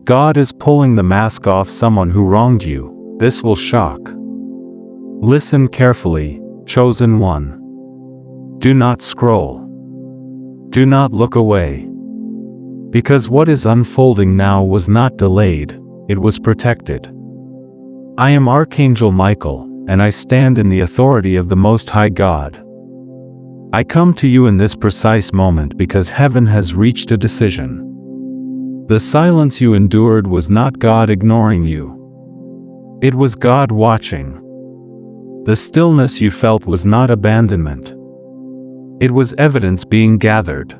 God is pulling the mask off someone who wronged you. This will shock. Listen carefully, chosen one. Do not scroll. Do not look away. Because what is unfolding now was not delayed, it was protected. I am Archangel Michael, and I stand in the authority of the Most High God. I come to you in this precise moment because heaven has reached a decision. The silence you endured was not God ignoring you. It was God watching. The stillness you felt was not abandonment. It was evidence being gathered.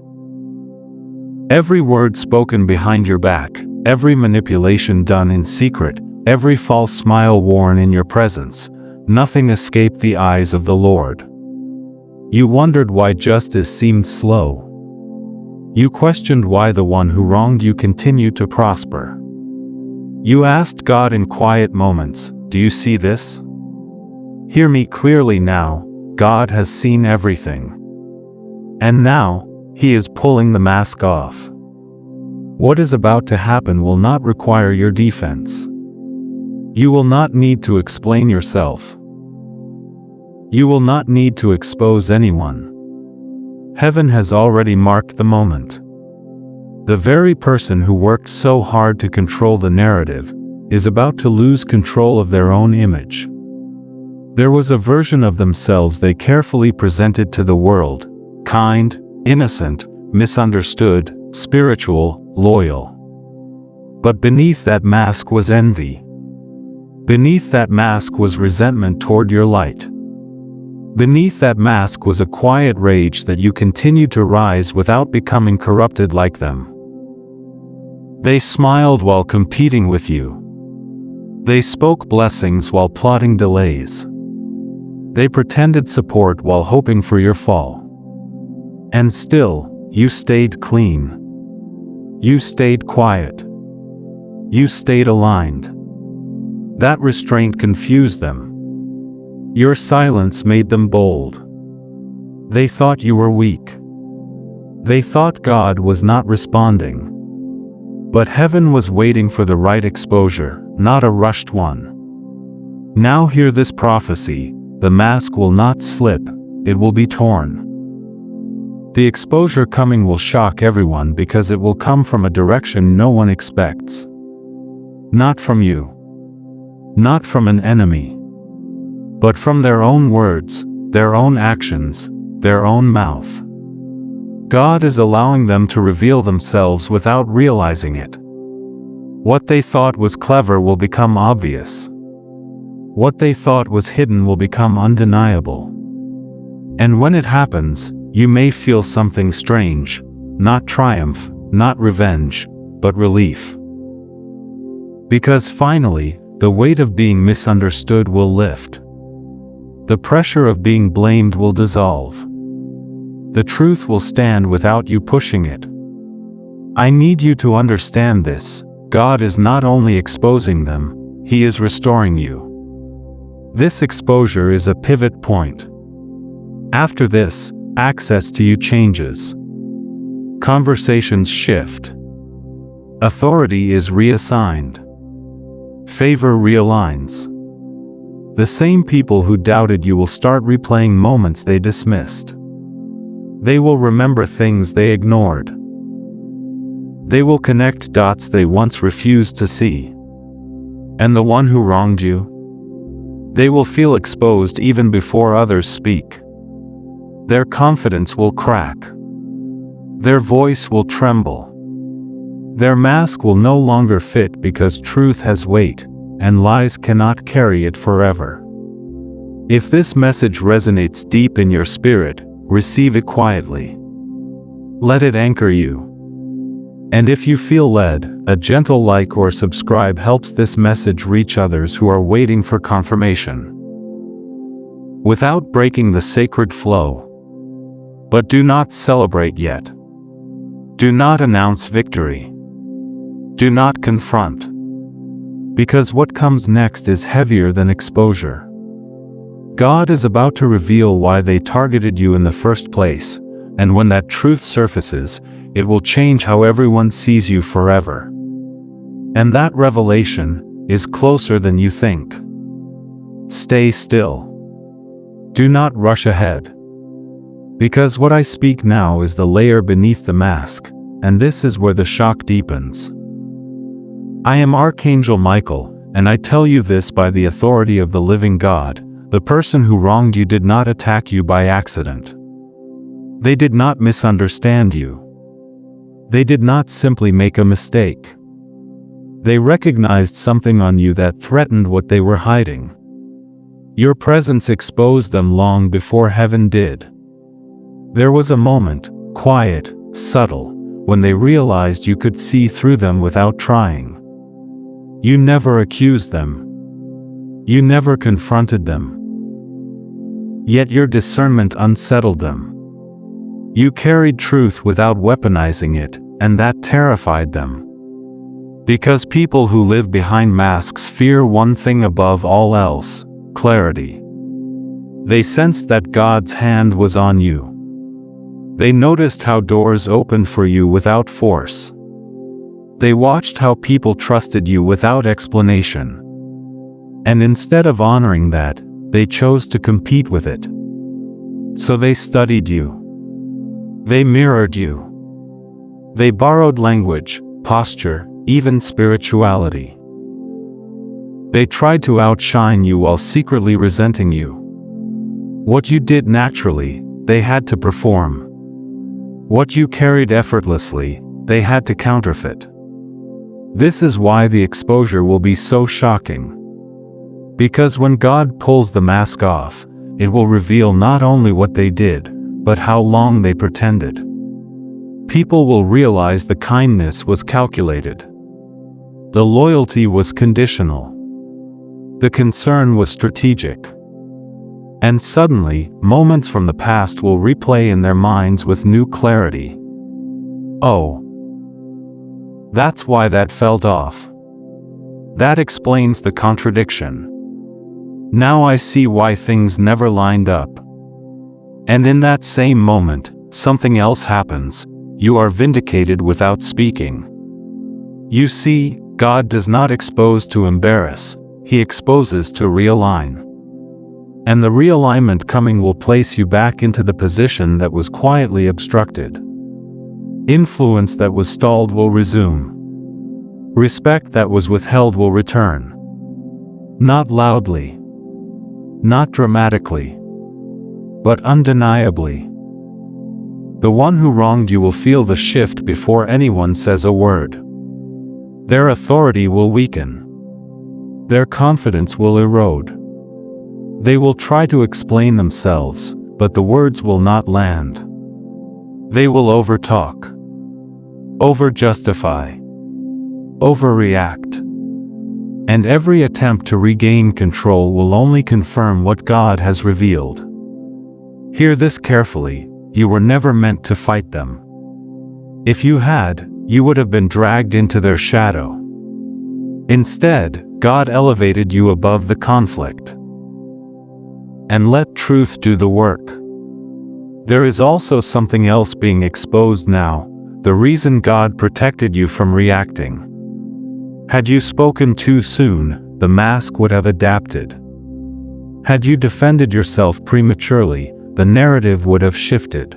Every word spoken behind your back, every manipulation done in secret, every false smile worn in your presence, nothing escaped the eyes of the Lord. You wondered why justice seemed slow. You questioned why the one who wronged you continued to prosper. You asked God in quiet moments, "Do you see this?" Hear me clearly now, God has seen everything. And now, He is pulling the mask off. What is about to happen will not require your defense. You will not need to explain yourself. You will not need to expose anyone. Heaven has already marked the moment. The very person who worked so hard to control the narrative is about to lose control of their own image. There was a version of themselves they carefully presented to the world: kind, innocent, misunderstood, spiritual, loyal. But beneath that mask was envy. Beneath that mask was resentment toward your light. Beneath that mask was a quiet rage that you continued to rise without becoming corrupted like them. They smiled while competing with you. They spoke blessings while plotting delays. They pretended support while hoping for your fall. And still, you stayed clean. You stayed quiet. You stayed aligned. That restraint confused them. Your silence made them bold. They thought you were weak. They thought God was not responding. But heaven was waiting for the right exposure, not a rushed one. Now hear this prophecy: the mask will not slip, it will be torn. The exposure coming will shock everyone because it will come from a direction no one expects. Not from you. Not from an enemy. But from their own words, their own actions, their own mouth. God is allowing them to reveal themselves without realizing it. What they thought was clever will become obvious. What they thought was hidden will become undeniable. And when it happens, you may feel something strange, not triumph, not revenge, but relief. Because finally, the weight of being misunderstood will lift. The pressure of being blamed will dissolve. The truth will stand without you pushing it. I need you to understand this: God is not only exposing them, He is restoring you. This exposure is a pivot point. After this, access to you changes. Conversations shift. Authority is reassigned. Favor realigns. The same people who doubted you will start replaying moments they dismissed. They will remember things they ignored. They will connect dots they once refused to see. And the one who wronged you? They will feel exposed even before others speak. Their confidence will crack. Their voice will tremble. Their mask will no longer fit because truth has weight, and lies cannot carry it forever. If this message resonates deep in your spirit, receive it quietly. Let it anchor you. And if you feel led, a gentle like or subscribe helps this message reach others who are waiting for confirmation. Without breaking the sacred flow. But do not celebrate yet. Do not announce victory. Do not confront. Because what comes next is heavier than exposure. God is about to reveal why they targeted you in the first place, and when that truth surfaces, it will change how everyone sees you forever. And that revelation is closer than you think. Stay still. Do not rush ahead. Because what I speak now is the layer beneath the mask, and this is where the shock deepens. I am Archangel Michael, and I tell you this by the authority of the living God. The person who wronged you did not attack you by accident. They did not misunderstand you. They did not simply make a mistake. They recognized something on you that threatened what they were hiding. Your presence exposed them long before heaven did. There was a moment, quiet, subtle, when they realized you could see through them without trying. You never accused them. You never confronted them. Yet your discernment unsettled them. You carried truth without weaponizing it, and that terrified them. Because people who live behind masks fear one thing above all else: clarity. They sensed that God's hand was on you. They noticed how doors opened for you without force. They watched how people trusted you without explanation. And instead of honoring that, they chose to compete with it. So they studied you. They mirrored you. They borrowed language, posture, even spirituality. They tried to outshine you while secretly resenting you. What you did naturally, they had to perform. What you carried effortlessly, they had to counterfeit. This is why the exposure will be so shocking. Because when God pulls the mask off, it will reveal not only what they did, but how long they pretended. People will realize the kindness was calculated. The loyalty was conditional. The concern was strategic. And suddenly, moments from the past will replay in their minds with new clarity. Oh, that's why that felt off. That explains the contradiction. Now I see why things never lined up. And in that same moment, something else happens. You are vindicated without speaking. You see, God does not expose to embarrass, He exposes to realign. And the realignment coming will place you back into the position that was quietly obstructed. Influence that was stalled will resume. Respect that was withheld will return. Not loudly. Not dramatically. But undeniably. The one who wronged you will feel the shift before anyone says a word. Their authority will weaken. Their confidence will erode. They will try to explain themselves, but the words will not land. They will overtalk, over-justify, overreact. And every attempt to regain control will only confirm what God has revealed. Hear this carefully. You were never meant to fight them. If you had, you would have been dragged into their shadow. Instead, God elevated you above the conflict. And let truth do the work. There is also something else being exposed now, the reason God protected you from reacting. Had you spoken too soon, the mask would have adapted. Had you defended yourself prematurely, the narrative would have shifted.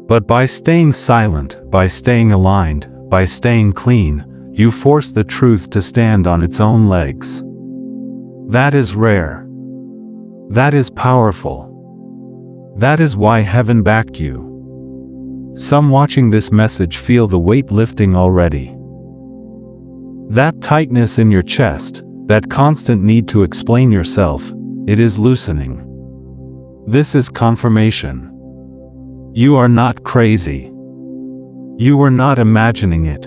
But by staying silent, by staying aligned, by staying clean, you force the truth to stand on its own legs. That is rare. That is powerful. That is why heaven backed you. Some watching this message feel the weight lifting already. That tightness in your chest, that constant need to explain yourself, it is loosening. This is confirmation. You are not crazy. You were not imagining it.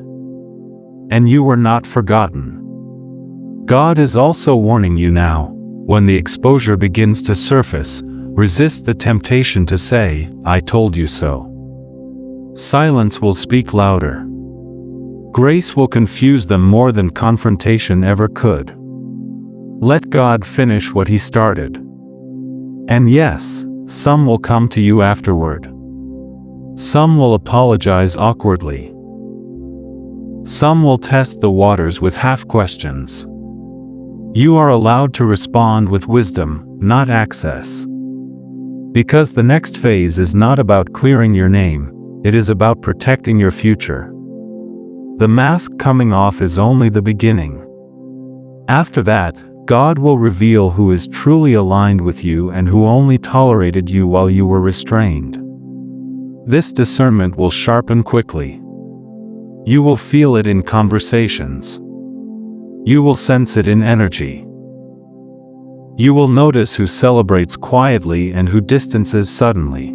And you were not forgotten. God is also warning you now, when the exposure begins to surface, resist the temptation to say, "I told you so." Silence will speak louder. Grace will confuse them more than confrontation ever could. Let God finish what He started. And yes, some will come to you afterward. Some will apologize awkwardly. Some will test the waters with half questions. You are allowed to respond with wisdom, not access. Because the next phase is not about clearing your name, it is about protecting your future. The mask coming off is only the beginning. After that, God will reveal who is truly aligned with you and who only tolerated you while you were restrained. This discernment will sharpen quickly. You will feel it in conversations. You will sense it in energy. You will notice who celebrates quietly and who distances suddenly.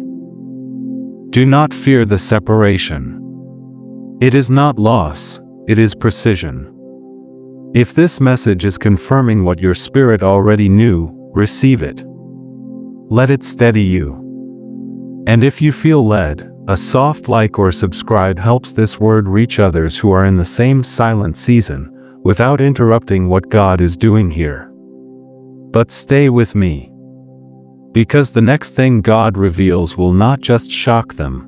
Do not fear the separation. It is not loss, it is precision. If this message is confirming what your spirit already knew, receive it. Let it steady you. And if you feel led, a soft like or subscribe helps this word reach others who are in the same silent season, without interrupting what God is doing here. But stay with me. Because the next thing God reveals will not just shock them.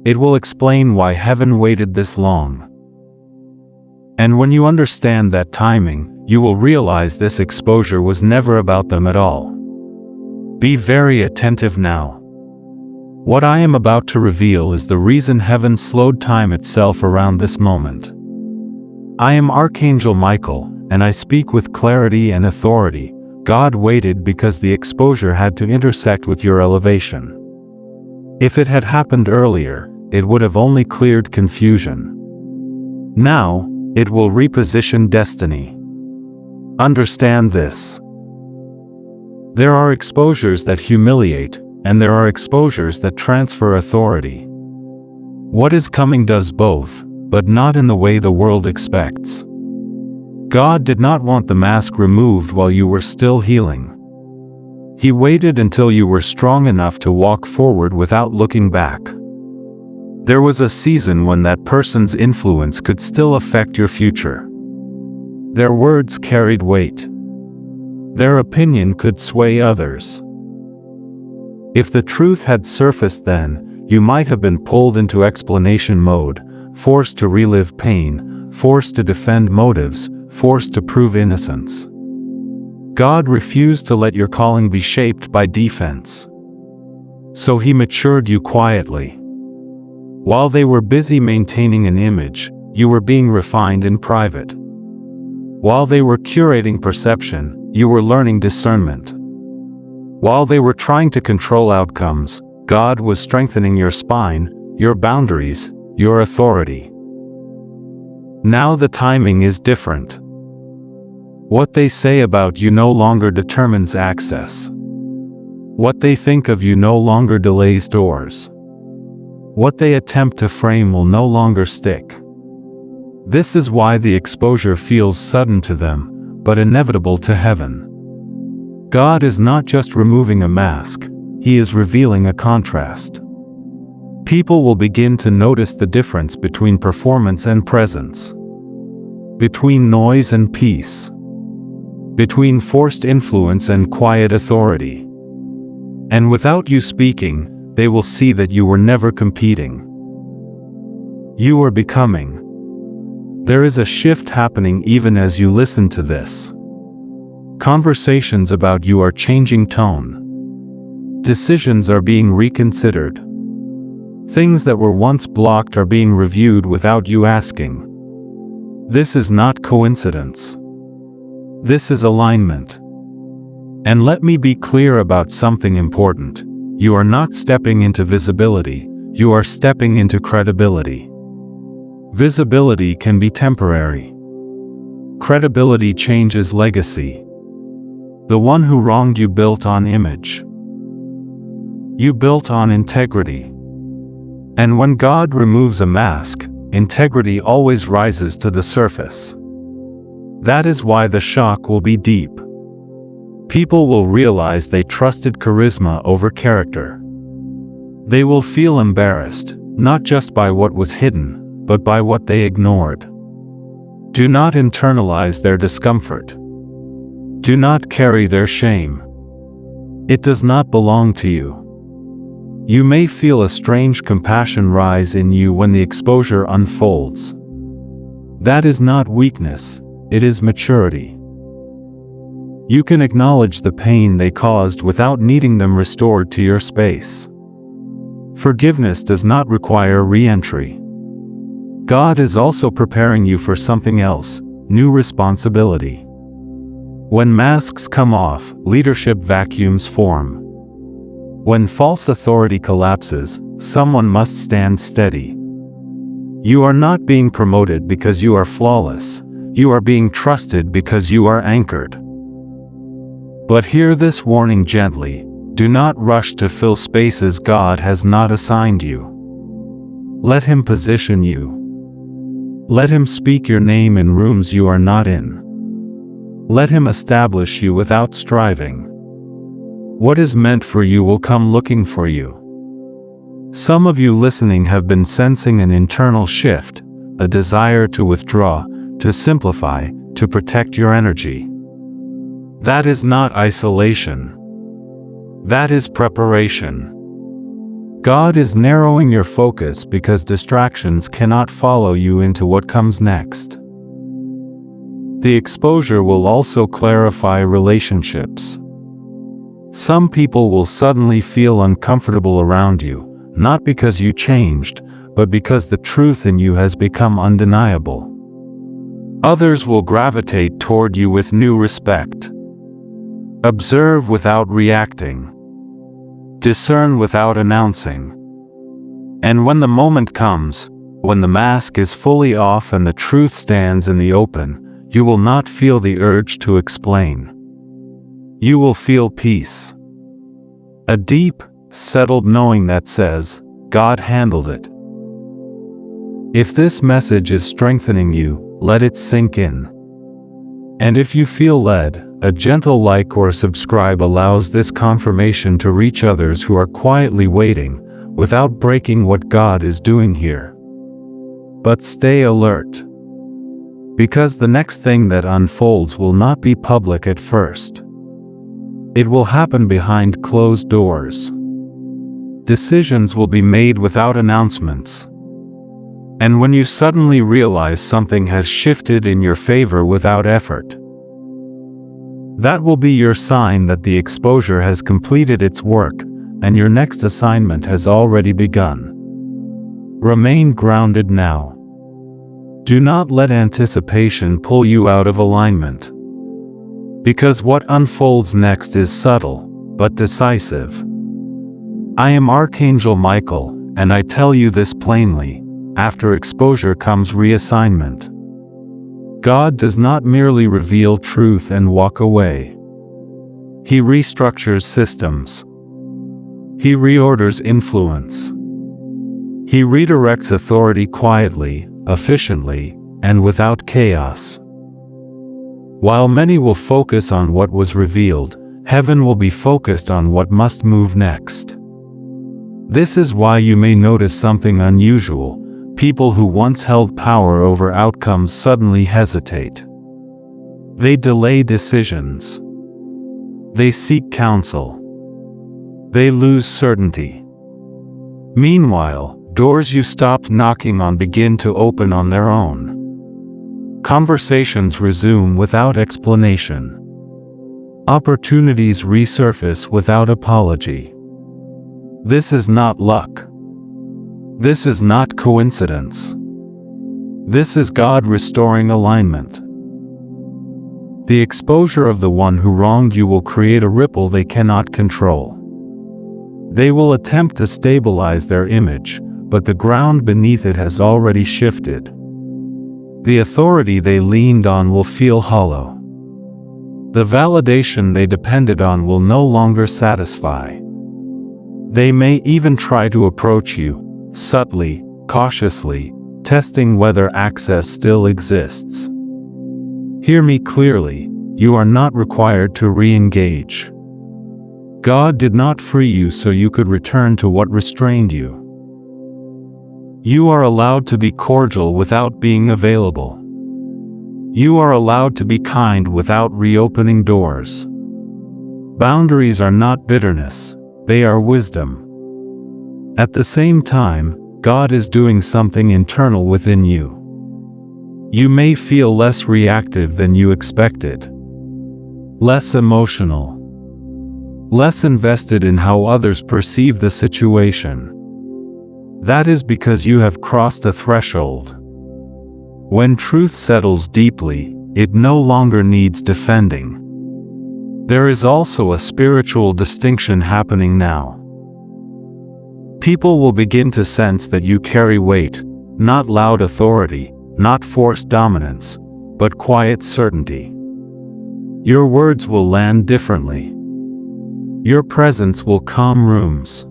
It will explain why heaven waited this long. And when you understand that timing, you will realize this exposure was never about them at all. Be very attentive now. What I am about to reveal is the reason heaven slowed time itself around this moment. I am Archangel Michael, and I speak with clarity and authority. God waited because the exposure had to intersect with your elevation. If it had happened earlier, it would have only cleared confusion. Now, it will reposition destiny. Understand this. There are exposures that humiliate, and there are exposures that transfer authority. What is coming does both, but not in the way the world expects. God did not want the mask removed while you were still healing. He waited until you were strong enough to walk forward without looking back. There was a season when that person's influence could still affect your future. Their words carried weight. Their opinion could sway others. If the truth had surfaced then, you might have been pulled into explanation mode, forced to relive pain, forced to defend motives, forced to prove innocence. God refused to let your calling be shaped by defense. So He matured you quietly. While they were busy maintaining an image, you were being refined in private. While they were curating perception, you were learning discernment. While they were trying to control outcomes, God was strengthening your spine, your boundaries, your authority. Now the timing is different. What they say about you no longer determines access. What they think of you no longer delays doors. What they attempt to frame will no longer stick. This is why the exposure feels sudden to them, but inevitable to heaven. God is not just removing a mask, He is revealing a contrast. People will begin to notice the difference between performance and presence. Between noise and peace. Between forced influence and quiet authority. And without you speaking, they will see that you were never competing. You are becoming. There is a shift happening even as you listen to this. Conversations about you are changing tone. Decisions are being reconsidered. Things that were once blocked are being reviewed without you asking. This is not coincidence. This is alignment. And let me be clear about something important. You are not stepping into visibility, you are stepping into credibility. Visibility can be temporary. Credibility changes legacy. The one who wronged you built on image. You built on integrity. And when God removes a mask, integrity always rises to the surface. That is why the shock will be deep. People will realize they trusted charisma over character. They will feel embarrassed, not just by what was hidden, but by what they ignored. Do not internalize their discomfort. Do not carry their shame. It does not belong to you. You may feel a strange compassion rise in you when the exposure unfolds. That is not weakness, it is maturity. You can acknowledge the pain they caused without needing them restored to your space. Forgiveness does not require re-entry. God is also preparing you for something else, new responsibility. When masks come off, leadership vacuums form. When false authority collapses, someone must stand steady. You are not being promoted because you are flawless. You are being trusted because you are anchored. But hear this warning gently: do not rush to fill spaces God has not assigned you. Let Him position you. Let Him speak your name in rooms you are not in. Let Him establish you without striving. What is meant for you will come looking for you. Some of you listening have been sensing an internal shift, a desire to withdraw, to simplify, to protect your energy. That is not isolation. That is preparation. God is narrowing your focus because distractions cannot follow you into what comes next. The exposure will also clarify relationships. Some people will suddenly feel uncomfortable around you, not because you changed, but because the truth in you has become undeniable. Others will gravitate toward you with new respect. Observe without reacting. Discern without announcing. And when the moment comes, when the mask is fully off and the truth stands in the open, you will not feel the urge to explain. You will feel peace. A deep, settled knowing that says, God handled it. If this message is strengthening you, let it sink in. And if you feel led, a gentle like or subscribe allows this confirmation to reach others who are quietly waiting, without breaking what God is doing here. But stay alert. Because the next thing that unfolds will not be public at first. It will happen behind closed doors. Decisions will be made without announcements. And when you suddenly realize something has shifted in your favor without effort, that will be your sign that the exposure has completed its work, and your next assignment has already begun. Remain grounded now. Do not let anticipation pull you out of alignment. Because what unfolds next is subtle, but decisive. I am Archangel Michael, and I tell you this plainly: after exposure comes reassignment. God does not merely reveal truth and walk away. He restructures systems. He reorders influence. He redirects authority quietly, efficiently, and without chaos. While many will focus on what was revealed, heaven will be focused on what must move next. This is why you may notice something unusual. People who once held power over outcomes suddenly hesitate. They delay decisions. They seek counsel. They lose certainty. Meanwhile, doors you stopped knocking on begin to open on their own. Conversations resume without explanation. Opportunities resurface without apology. This is not luck. This is not coincidence. This is God restoring alignment. The exposure of the one who wronged you will create a ripple they cannot control. They will attempt to stabilize their image, but the ground beneath it has already shifted. The authority they leaned on will feel hollow. The validation they depended on will no longer satisfy. They may even try to approach you, subtly, cautiously, testing whether access still exists. Hear me clearly: you are not required to re-engage. God did not free you so you could return to what restrained you. You are allowed to be cordial without being available. You are allowed to be kind without reopening doors. Boundaries are not bitterness, they are wisdom. At the same time, God is doing something internal within you. You may feel less reactive than you expected, less emotional, less invested in how others perceive the situation. That is because you have crossed a threshold. When truth settles deeply, it no longer needs defending. There is also a spiritual distinction happening now. People will begin to sense that you carry weight, not loud authority, not forced dominance, but quiet certainty. Your words will land differently. Your presence will calm rooms.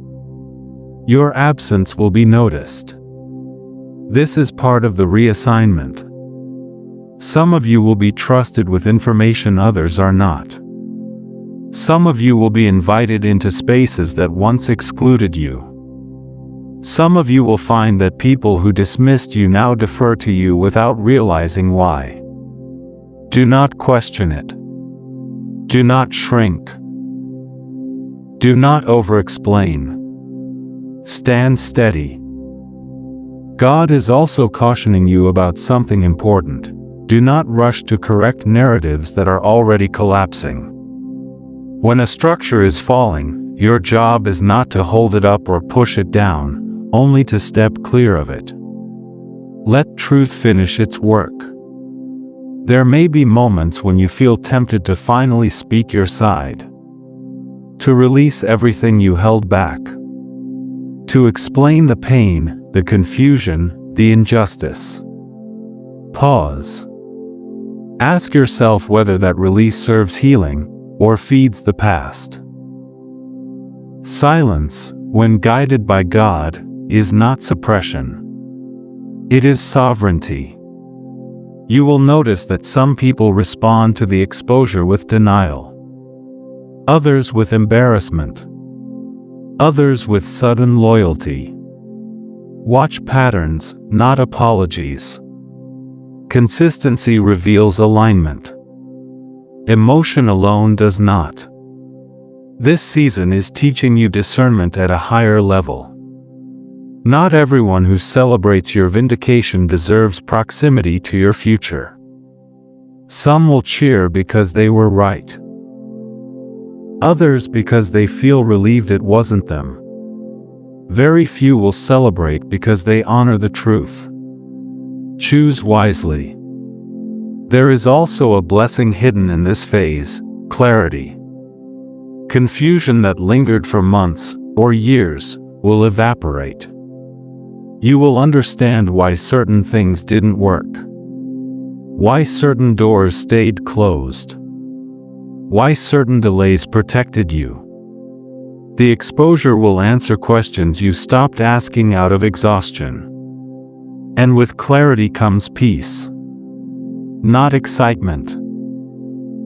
Your absence will be noticed. This is part of the reassignment. Some of you will be trusted with information others are not. Some of you will be invited into spaces that once excluded you. Some of you will find that people who dismissed you now defer to you without realizing why. Do not question it. Do not shrink. Do not over-explain. Stand steady. God is also cautioning you about something important. Do not rush to correct narratives that are already collapsing. When a structure is falling, your job is not to hold it up or push it down, only to step clear of it. Let truth finish its work. There may be moments when you feel tempted to finally speak your side, to release everything you held back, to explain the pain, the confusion, the injustice. Pause. Ask yourself whether that release serves healing or feeds the past. Silence, when guided by God, is not suppression. It is sovereignty. You will notice that some people respond to the exposure with denial, others with embarrassment, others with sudden loyalty. Watch patterns, not apologies. Consistency reveals alignment. Emotion alone does not. This season is teaching you discernment at a higher level. Not everyone who celebrates your vindication deserves proximity to your future. Some will cheer because they were right. Others because they feel relieved it wasn't them. Very few will celebrate because they honor the truth. Choose wisely. There is also a blessing hidden in this phase: clarity. Confusion that lingered for months or years will evaporate. You will understand why certain things didn't work, why certain doors stayed closed, why certain delays protected you. The exposure will answer questions you stopped asking out of exhaustion. And with clarity comes peace. Not excitement.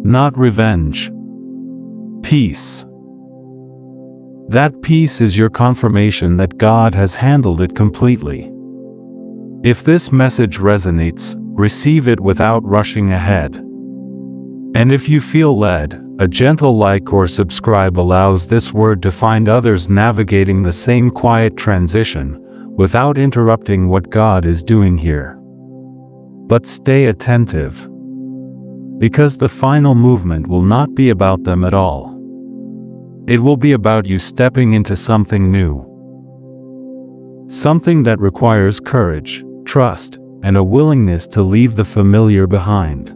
Not revenge. Peace. That peace is your confirmation that God has handled it completely. If this message resonates, receive it without rushing ahead. And if you feel led, a gentle like or subscribe allows this word to find others navigating the same quiet transition, without interrupting what God is doing here. But stay attentive, because the final movement will not be about them at all. It will be about you stepping into something new. Something that requires courage, trust, and a willingness to leave the familiar behind.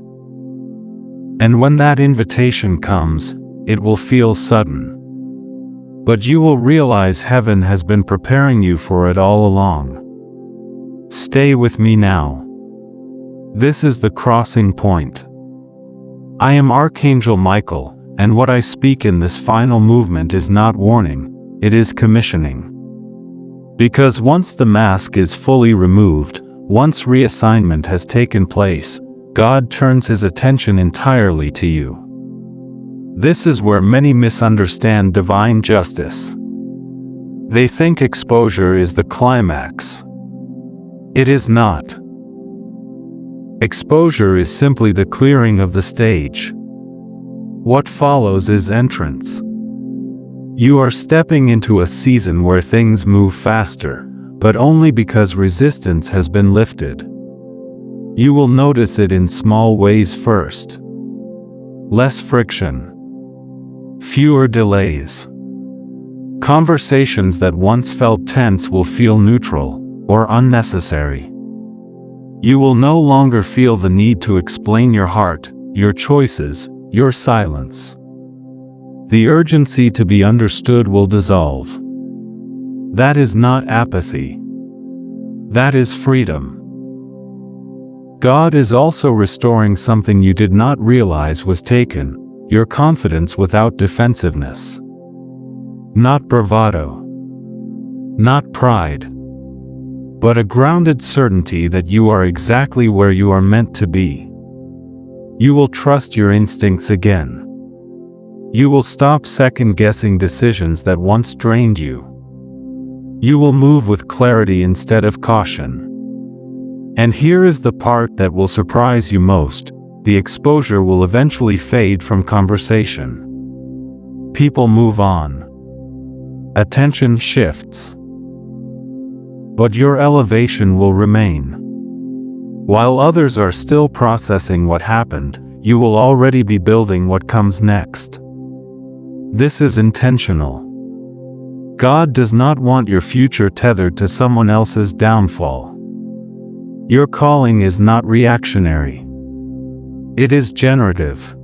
And when that invitation comes, it will feel sudden. But you will realize heaven has been preparing you for it all along. Stay with me now. This is the crossing point. I am Archangel Michael, and what I speak in this final movement is not warning, it is commissioning. Because once the mask is fully removed, once reassignment has taken place, God turns his attention entirely to you. This is where many misunderstand divine justice. They think exposure is the climax. It is not. Exposure is simply the clearing of the stage. What follows is entrance. You are stepping into a season where things move faster, but only because resistance has been lifted. You will notice it in small ways first. Less friction. Fewer delays. Conversations that once felt tense will feel neutral or unnecessary. You will no longer feel the need to explain your heart, your choices, your silence. The urgency to be understood will dissolve. That is not apathy. That is freedom. God is also restoring something you did not realize was taken, your confidence without defensiveness. Not bravado. Not pride. But a grounded certainty that you are exactly where you are meant to be. You will trust your instincts again. You will stop second-guessing decisions that once drained you. You will move with clarity instead of caution. And here is the part that will surprise you most: the exposure will eventually fade from conversation. People move on. Attention shifts. But your elevation will remain. While others are still processing what happened, you will already be building what comes next. This is intentional. God does not want your future tethered to someone else's downfall. Your calling is not reactionary. It is generative.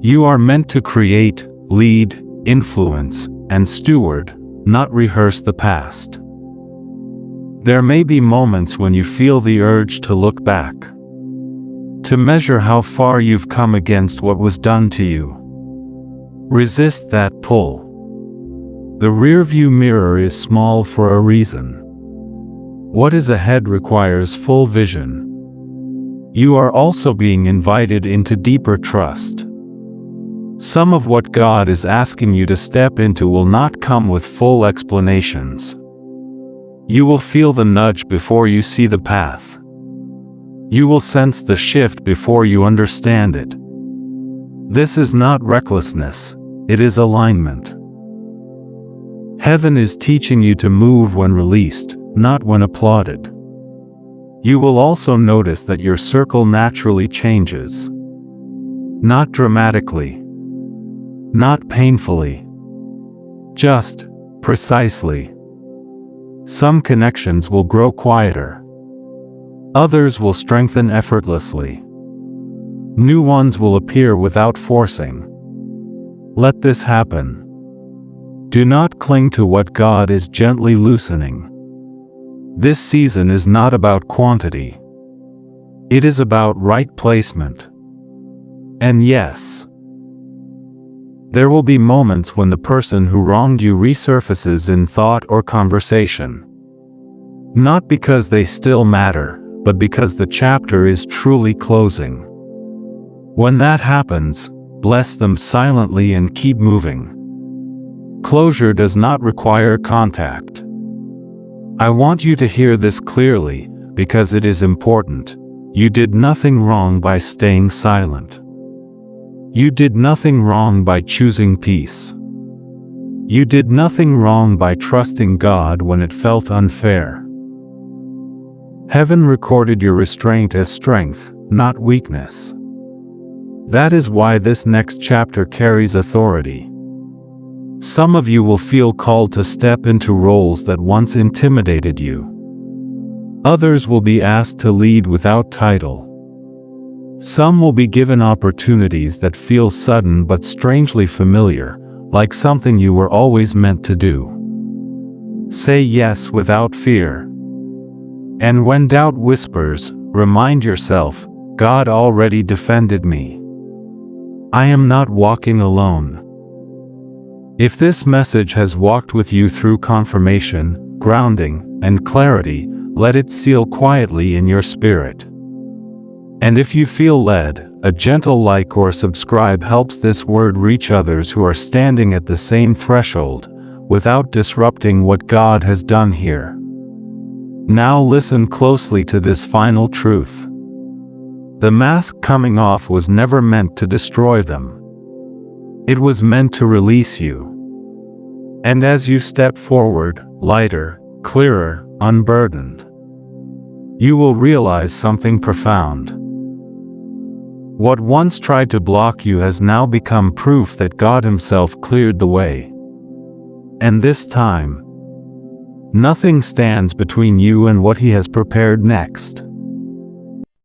You are meant to create, lead, influence, and steward, not rehearse the past. There may be moments when you feel the urge to look back, to measure how far you've come against what was done to you. Resist that pull. The rearview mirror is small for a reason. What is ahead requires full vision. You are also being invited into deeper trust. Some of what God is asking you to step into will not come with full explanations. You will feel the nudge before you see the path. You will sense the shift before you understand it. This is not recklessness, it is alignment. Heaven is teaching you to move when released, not when applauded. You will also notice that your circle naturally changes. Not dramatically. Not painfully. Just, precisely. Some connections will grow quieter. Others will strengthen effortlessly. New ones will appear without forcing. Let this happen. Do not cling to what God is gently loosening. This season is not about quantity. It is about right placement. And yes, there will be moments when the person who wronged you resurfaces in thought or conversation. Not because they still matter, but because the chapter is truly closing. When that happens, bless them silently and keep moving. Closure does not require contact. I want you to hear this clearly, because it is important. You did nothing wrong by staying silent. You did nothing wrong by choosing peace. You did nothing wrong by trusting God when it felt unfair. Heaven recorded your restraint as strength, not weakness. That is why this next chapter carries authority. Some of you will feel called to step into roles that once intimidated you. Others will be asked to lead without title. Some will be given opportunities that feel sudden but strangely familiar, like something you were always meant to do. Say yes without fear. And when doubt whispers, remind yourself, God already defended me. I am not walking alone. If this message has walked with you through confirmation, grounding, and clarity, let it seal quietly in your spirit. And if you feel led, a gentle like or subscribe helps this word reach others who are standing at the same threshold, without disrupting what God has done here. Now listen closely to this final truth. The mask coming off was never meant to destroy them. It was meant to release you. And as you step forward, lighter, clearer, unburdened, you will realize something profound. What once tried to block you has now become proof that God Himself cleared the way. And this time, nothing stands between you and what He has prepared next.